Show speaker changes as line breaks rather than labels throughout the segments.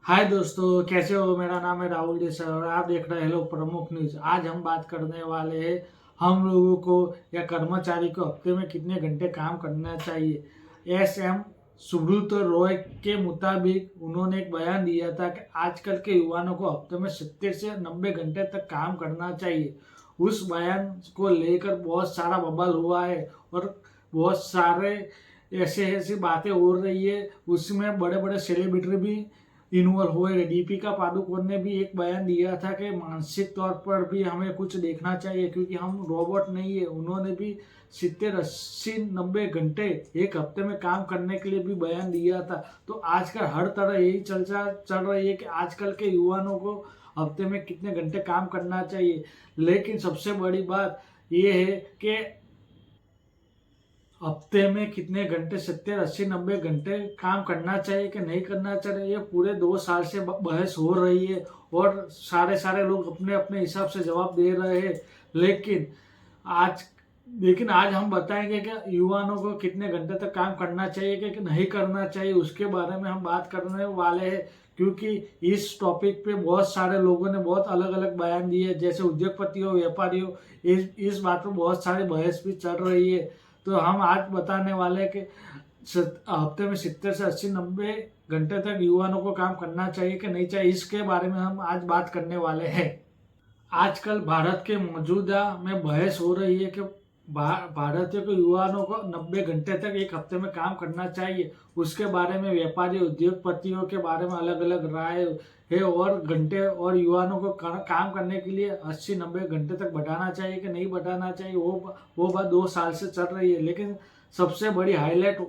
हाय दोस्तों, कैसे हो। मेरा नाम है राहुल देसाई और आप देख रहे हैं हेलो प्रमुख न्यूज। आज हम बात करने वाले हैं हम लोगों को या कर्मचारी को हफ्ते में कितने घंटे काम करना चाहिए। एस एम सुब्रत रॉय के मुताबिक उन्होंने एक बयान दिया था कि आजकल के युवाओं को हफ्ते में 70 से 90 घंटे तक काम करना चाहिए। उस बयान को लेकर बहुत सारा बवाल हुआ है और बहुत सारे ऐसे ऐसी बातें हो रही है। उसमें बड़े बड़े सेलिब्रिटी भी इन्वॉल्व हुए। दीपिका पादुकोण ने भी एक बयान दिया था कि मानसिक तौर पर भी हमें कुछ देखना चाहिए क्योंकि हम रोबोट नहीं है। उन्होंने भी 70 80 90 घंटे एक हफ्ते में काम करने के लिए भी बयान दिया था। तो आजकल हर तरह यही चर्चा चल रही है कि आजकल के युवाओं को हफ्ते में कितने घंटे काम करना चाहिए। लेकिन सबसे बड़ी बात यह है कि हफ्ते में कितने घंटे 70 80 90 घंटे काम करना चाहिए कि नहीं करना चाहिए, ये पूरे 2 साल से बहस हो रही है और सारे सारे लोग अपने अपने हिसाब से जवाब दे रहे हैं। लेकिन आज लेकिन आज हम बताएंगे कि युवाओं को कितने घंटे तक काम करना चाहिए कि नहीं करना चाहिए, उसके बारे में हम बात करने वाले हैं। क्योंकि इस टॉपिक पे बहुत सारे लोगों ने बहुत अलग अलग बयान दिए, जैसे उद्योगपतियों व्यापारियों। इस बात पर बहुत सारी बहस भी चल रही है। तो हम आज बताने वाले हैं कि हफ्ते में 70 से 80 90 घंटे तक युवाओं को काम करना चाहिए कि नहीं चाहिए, इसके बारे में हम आज बात करने वाले हैं। आजकल भारत के मौजूदा में बहस हो रही है कि भारतीय के युवाओं को 90 घंटे तक एक हफ्ते में काम करना चाहिए। उसके बारे में व्यापारी उद्योगपतियों के बारे में अलग अलग राय है और घंटे और युवाओं को काम करने के लिए 80 90 घंटे तक बढ़ाना चाहिए कि नहीं बढ़ाना चाहिए, वो बात 2 साल से चल रही है। लेकिन सबसे बड़ी हाईलाइट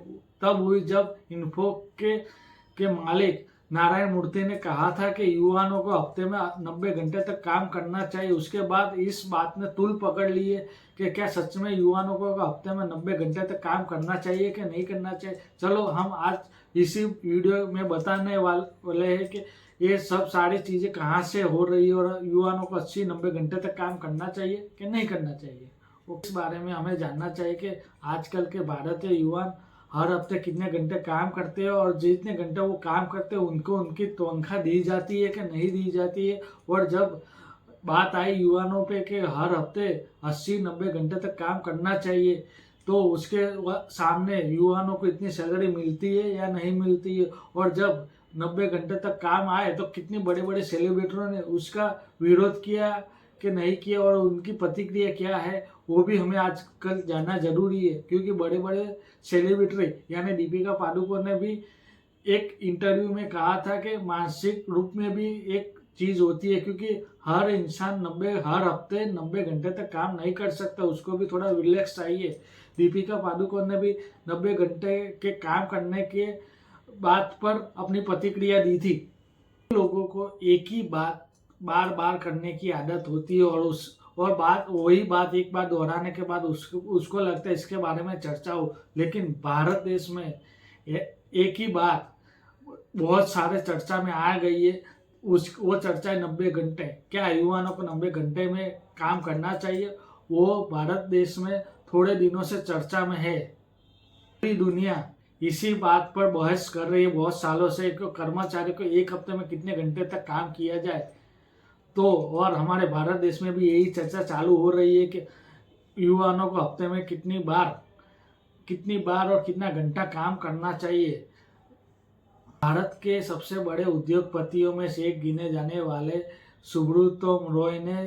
तब हुई जब इन्फो के मालिक नारायण मूर्ति ने कहा था कि युवाओं को हफ्ते में 90 घंटे तक काम करना चाहिए। उसके बाद इस बात ने तूल पकड़ ली है कि क्या सच में युवाओं को हफ्ते में 90 घंटे तक काम करना चाहिए कि नहीं करना चाहिए। चलो हम आज इसी वीडियो में बताने वाले हैं कि ये सब सारी चीजें कहाँ से हो रही है और युवाओं को 80 90 घंटे तक काम करना चाहिए कि नहीं करना चाहिए। इस बारे में हमें जानना चाहिए कि आजकल के भारतीय युवा हर हफ्ते कितने घंटे काम करते हैं और जितने घंटे वो काम करते हैं उनको उनकी तनख्वाह दी जाती है कि नहीं दी जाती है। और जब बात आई युवाओं पे कि हर हफ्ते 80 90 घंटे तक काम करना चाहिए, तो उसके सामने युवाओं को इतनी सैलरी मिलती है या नहीं मिलती है। और जब 90 घंटे तक काम आए तो कितने बड़े बड़े सेलिब्रिटियों ने उसका विरोध किया कि नहीं किया और उनकी प्रतिक्रिया क्या है वो भी हमें आजकल जानना जरूरी है। क्योंकि बड़े बड़े सेलिब्रिटी यानी दीपिका पादुकोण ने भी एक इंटरव्यू में कहा था कि मानसिक रूप में भी एक चीज होती है, क्योंकि हर इंसान हर हफ्ते 90 घंटे तक काम नहीं कर सकता, उसको भी थोड़ा रिलैक्स चाहिए। दीपिका पादुकोण ने भी 90 घंटे के काम करने के बात पर अपनी प्रतिक्रिया दी थी। लोगों को एक ही बात बार बार करने की आदत होती है और बात वही बात एक बार दोहराने के बाद उसको लगता है इसके बारे में चर्चा हो। लेकिन भारत देश में एक ही बात बहुत सारे चर्चा में आ गई है। वो चर्चा है 90 घंटे। क्या युवाओं को 90 घंटे में काम करना चाहिए, वो भारत देश में थोड़े दिनों से चर्चा में है। पूरी दुनिया इसी बात पर बहस कर रही है बहुत सालों से कि कर्मचारी को एक हफ्ते में कितने घंटे तक काम किया जाए। तो और हमारे भारत देश में भी यही चर्चा चालू हो रही है कि युवाओं को हफ्ते में कितनी बार और कितना घंटा काम करना चाहिए। भारत के सबसे बड़े उद्योगपतियों में से एक गिने जाने वाले सुब्रतो रॉय ने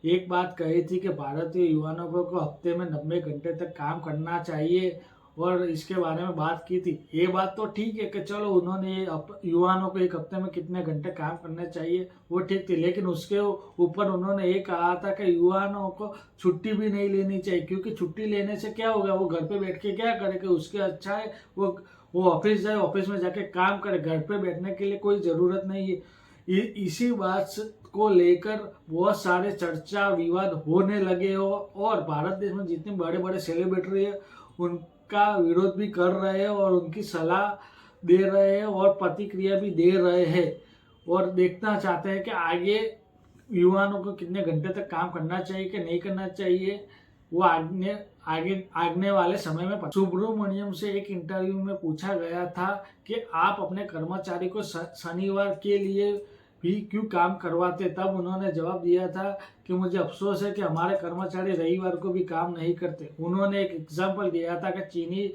एक बात कही थी कि भारतीय युवाओं को हफ्ते में 90 घंटे तक काम करना चाहिए और इसके बारे में बात की थी। ये बात तो ठीक है कि चलो उन्होंने युवाओं को एक हफ्ते में कितने घंटे काम करने चाहिए वो ठीक थी। लेकिन उसके ऊपर उन्होंने ये कहा था कि युवाओं को छुट्टी भी नहीं लेनी चाहिए, क्योंकि छुट्टी लेने से क्या होगा, वो घर पे बैठ के क्या करेगा। उसके अच्छा है वो ऑफिस जाए, ऑफिस में जाके काम करे, घर पे बैठने के लिए कोई ज़रूरत नहीं है। इसी बात को लेकर बहुत सारे चर्चा विवाद होने लगे हो और भारत देश में जितने बड़े बड़े सेलिब्रिटी है उनका विरोध भी कर रहे हैं और उनकी सलाह दे रहे हैं और प्रतिक्रिया भी दे रहे हैं और देखना चाहते हैं कि आगे युवाओं को कितने घंटे तक काम करना चाहिए कि नहीं करना चाहिए। वो आगने वाले समय में सुब्रमण्यम से एक इंटरव्यू में पूछा गया था कि आप अपने कर्मचारी को शनिवार के लिए भी क्यों काम करवाते, तब उन्होंने जवाब दिया था कि मुझे अफसोस है कि हमारे कर्मचारी रविवार को भी काम नहीं करते। उन्होंने एक एग्जाम्पल दिया था कि चीनी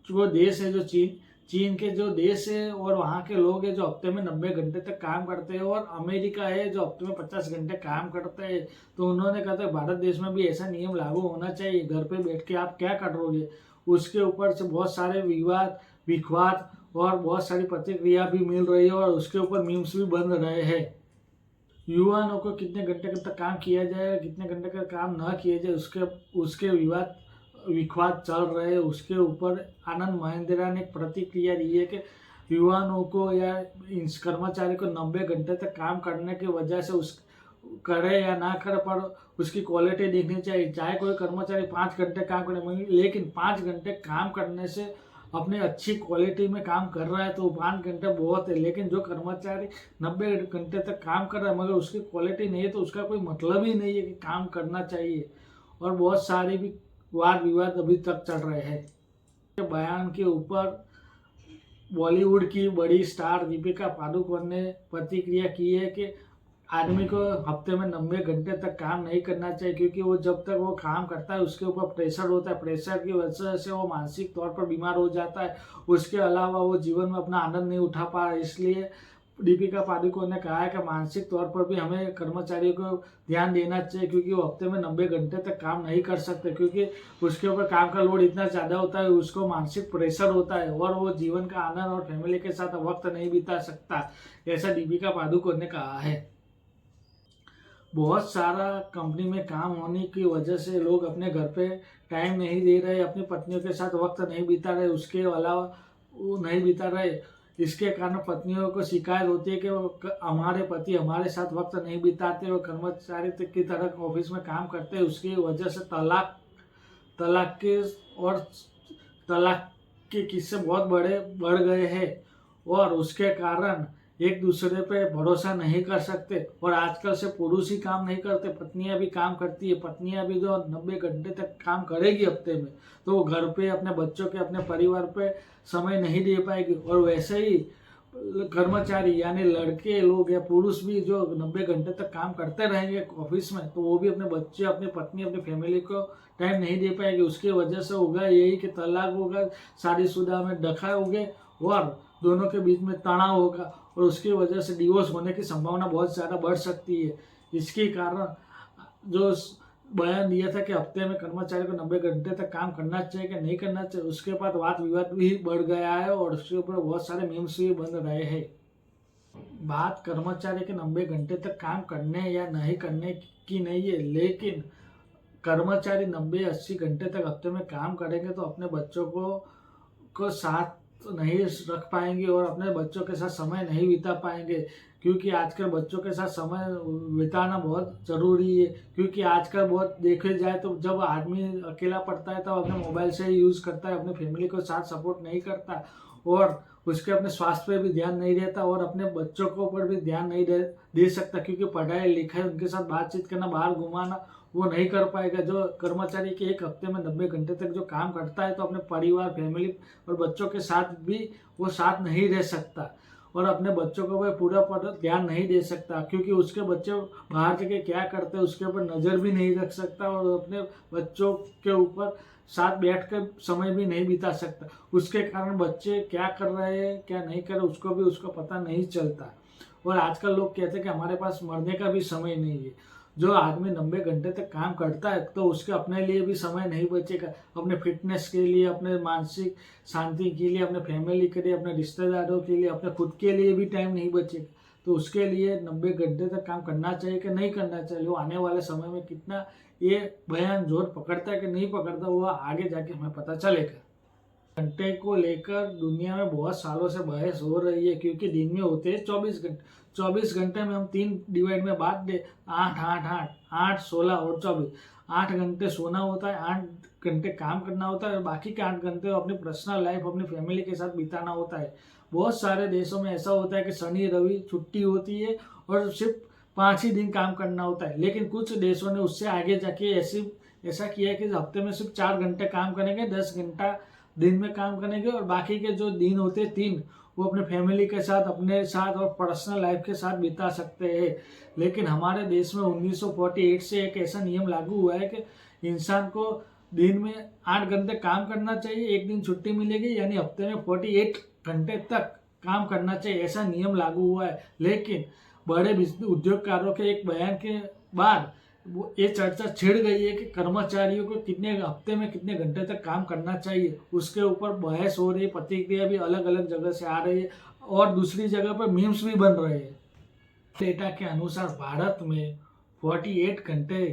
जो देश है, जो चीन के जो देश है और वहाँ के लोग हैं जो हफ्ते में 90 घंटे तक काम करते हैं, और अमेरिका है जो हफ्ते में 50 घंटे काम करते हैं। तो उन्होंने कहा था भारत देश में भी ऐसा नियम लागू होना चाहिए, घर पे बैठ के आप क्या करोगे। उसके ऊपर से बहुत सारे विवाद और बहुत सारी प्रतिक्रिया भी मिल रही है और उसके ऊपर मीम्स भी बन रहे हैं। युवाओं को कितने घंटे तक काम किया जाए, कितने घंटे का काम न किया जाए, उसके विवाद चल रहे हैं। उसके ऊपर आनंद महिंद्रा ने प्रतिक्रिया दी है कि युवाओं को या इस कर्मचारी को 90 घंटे तक काम करने की वजह से उस करे या ना करे, पर उसकी क्वालिटी देखनी चाहिए। चाहे कोई कर्मचारी 5 घंटे काम करे, लेकिन 5 घंटे काम करने से अपने अच्छी क्वालिटी में काम कर रहा है तो 5 घंटे बहुत है। लेकिन जो कर्मचारी 90 घंटे तक काम कर रहा है मगर उसकी क्वालिटी नहीं है तो उसका कोई मतलब ही नहीं है कि काम करना चाहिए। और बहुत सारी भी वाद विवाद अभी तक चल रहे हैं। बयान के ऊपर बॉलीवुड की बड़ी स्टार दीपिका पादुकोण ने प्रतिक्रिया की है कि आदमी को हफ्ते में 90 घंटे तक काम नहीं करना चाहिए, क्योंकि वो जब तक वो काम करता है उसके ऊपर प्रेशर होता है। प्रेशर की वजह से वो मानसिक तौर पर बीमार हो जाता है। उसके अलावा वो जीवन में अपना आनंद नहीं उठा पा। इसलिए दीपिका पादुकोण ने कहा है कि मानसिक तौर पर भी हमें कर्मचारियों को ध्यान देना चाहिए, क्योंकि वो हफ्ते में 90 घंटे तक काम नहीं कर सकते, क्योंकि उसके ऊपर काम का लोड इतना ज़्यादा होता है, उसको मानसिक प्रेशर होता है और वो जीवन का आनंद और फैमिली के साथ वक्त नहीं बिता सकता, ऐसा दीपिका पादुकोण ने कहा है। बहुत सारा कंपनी में काम होने की वजह से लोग अपने घर पे टाइम नहीं दे रहे, अपनी पत्नियों के साथ वक्त नहीं बिता रहे, उसके अलावा वो नहीं बिता रहे। इसके कारण पत्नियों को शिकायत होती है कि हमारे पति हमारे साथ वक्त नहीं बिताते और कर्मचारी की तरह ऑफिस में काम करते हैं। उसकी वजह से तलाक के किस्से बहुत बढ़ गए हैं और उसके कारण एक दूसरे पे भरोसा नहीं कर सकते। और आजकल से पुरुष ही काम नहीं करते, पत्नियां भी काम करती है। पत्नियां भी जो 90 घंटे तक काम करेगी हफ्ते में तो वो घर पे अपने बच्चों के अपने परिवार पे समय नहीं दे पाएगी। और वैसे ही कर्मचारी यानी लड़के लोग या पुरुष भी जो 90 घंटे तक काम करते रहेंगे ऑफिस में तो वो भी अपने बच्चे, अपनी पत्नी, अपनी फैमिली को टाइम नहीं दे पाएगी। उसकी वजह से होगा यही कि तलाक होगा, शादीशुदा में दखा होंगे और दोनों के बीच में तनाव होगा और उसकी वजह से डिवोर्स होने की संभावना बहुत ज़्यादा बढ़ सकती है। इसके कारण जो बयान दिया था कि हफ्ते में कर्मचारी को 90 घंटे तक काम करना चाहिए कि नहीं करना चाहिए, उसके बाद वाद विवाद भी बढ़ गया है और उसके ऊपर बहुत सारे मीम्स भी बन रहे हैं। बात कर्मचारी के 90 घंटे तक काम करने या नहीं करने की नहीं है, लेकिन कर्मचारी 90-80 घंटे तक हफ्ते में काम करेंगे तो अपने बच्चों को साथ नहीं रख पाएंगे और अपने बच्चों के साथ समय नहीं बिता पाएंगे, क्योंकि आजकल बच्चों के साथ समय बिताना बहुत ज़रूरी है। क्योंकि आजकल बहुत देखे जाए तो जब आदमी अकेला पड़ता है तब अपने मोबाइल से ही यूज़ करता है, अपने फैमिली को साथ सपोर्ट नहीं करता और उसके अपने स्वास्थ्य पे भी ध्यान नहीं देता और अपने बच्चों को ऊपर भी ध्यान नहीं दे सकता, क्योंकि पढ़ाई लिखाई उनके साथ बातचीत करना, बाहर घुमाना वो नहीं कर पाएगा। जो कर्मचारी के एक हफ्ते में 90 घंटे तक जो काम करता है तो अपने परिवार, फैमिली और बच्चों के साथ भी वो साथ नहीं रह सकता और अपने बच्चों को वह पूरा ध्यान नहीं दे सकता, क्योंकि उसके बच्चे बाहर जाके क्या करते हैं उसके ऊपर नज़र भी नहीं रख सकता और अपने बच्चों के ऊपर साथ बैठ कर समय भी नहीं बिता सकता। उसके कारण बच्चे क्या कर रहे हैं क्या नहीं कर रहे उसको पता नहीं चलता। और आजकल लोग कहते हैं कि हमारे पास मरने का भी समय नहीं है। जो आदमी 90 घंटे तक काम करता है तो उसके अपने लिए भी समय नहीं बचेगा, अपने फिटनेस के लिए, अपने मानसिक शांति के लिए, अपने फैमिली के लिए, अपने रिश्तेदारों के लिए, अपने खुद के लिए भी टाइम नहीं बचेगा। तो उसके लिए 90 घंटे तक काम करना चाहिए कि नहीं करना चाहिए, वो आने वाले समय में कितना ये बयान जोर पकड़ता है कि नहीं पकड़ता वो आगे जाके हमें पता चलेगा। घंटे को लेकर दुनिया में बहुत सालों से बहस हो रही है, क्योंकि दिन में होते हैं 24 घंटे। 24 घंटे में हम 3 डिवाइड में बांट दे, 8 8 8 8 16 और 24। 8 घंटे सोना होता है, 8 घंटे काम करना होता है और बाकी के 8 घंटे अपनी पर्सनल लाइफ अपनी फैमिली के साथ बिताना होता है। बहुत सारे देशों में ऐसा होता है कि शनि रवि छुट्टी होती है और सिर्फ 5 ही दिन काम करना होता है, लेकिन कुछ देशों ने उससे आगे जाके ऐसी ऐसा किया है कि हफ्ते में सिर्फ 4 घंटे काम करेंगे, 10 घंटा दिन में काम करेंगे और बाकी के जो दिन होते हैं 3 वो अपने फैमिली के साथ, अपने साथ और पर्सनल लाइफ के साथ बिता सकते हैं। लेकिन हमारे देश में 1948 से एक ऐसा नियम लागू हुआ है कि इंसान को दिन में 8 घंटे काम करना चाहिए, एक दिन छुट्टी मिलेगी, यानी हफ्ते में 48 घंटे तक काम करना चाहिए, ऐसा नियम लागू हुआ है। लेकिन बड़े उद्योगकारों के एक बयान के बाद वो ये चर्चा छिड़ गई है कि कर्मचारियों को कितने हफ्ते में कितने घंटे तक काम करना चाहिए, उसके ऊपर बहस हो रही है, प्रतिक्रिया भी अलग अलग जगह से आ रही है और दूसरी जगह पर मीम्स भी बन रहे हैं। डेटा के अनुसार भारत में 48 घंटे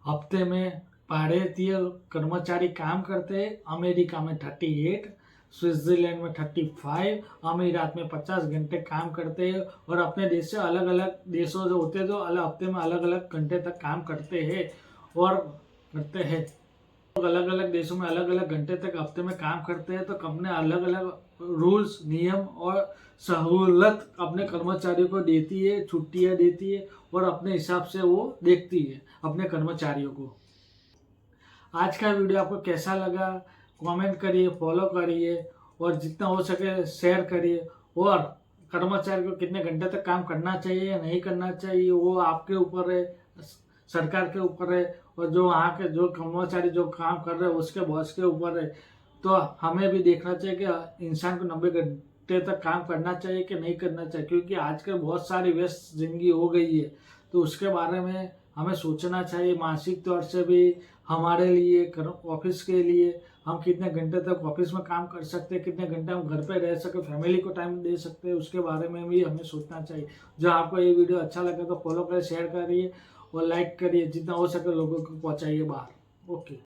हफ्ते में भारतीय कर्मचारी काम करते हैं, अमेरिका में 38, स्विट्जरलैंड में 35, अमीरात में 50 घंटे काम करते हैं और अपने देश से अलग अलग देशों जो होते हैं जो अलग हफ्ते में अलग अलग घंटे तक काम करते हैं और करते हैं। लोग अलग अलग देशों में अलग अलग घंटे तक हफ्ते में काम करते हैं तो कंपनी अलग अलग रूल्स, नियम और सहूलत अपने कर्मचारियों को देती है, छुट्टियां देती है और अपने हिसाब से वो देखती है अपने कर्मचारियों को। आज का वीडियो आपको कैसा लगा कमेंट करिए, फॉलो करिए और जितना हो सके शेयर करिए। और कर्मचारी को कितने घंटे तक काम करना चाहिए या नहीं करना चाहिए वो आपके ऊपर है, सरकार के ऊपर है और जो वहाँ के जो कर्मचारी जो काम कर रहे हैं उसके बॉस के ऊपर है। तो हमें भी देखना चाहिए कि इंसान को 90 घंटे तक काम करना चाहिए कि नहीं करना चाहिए, क्योंकि आजकल बहुत सारी व्यस्त जिंदगी हो गई है तो उसके बारे में हमें सोचना चाहिए। मानसिक तौर से भी हमारे लिए, ऑफिस के लिए हम कितने घंटे तक ऑफिस में काम कर सकते हैं, कितने घंटे हम घर पे रह सकते, फैमिली को टाइम दे सकते हैं, उसके बारे में भी हमें सोचना चाहिए। जो आपको ये वीडियो अच्छा लगे तो फॉलो करिए, शेयर करिए और लाइक करिए, जितना हो सके लोगों को पहुंचाइए बाहर। ओके।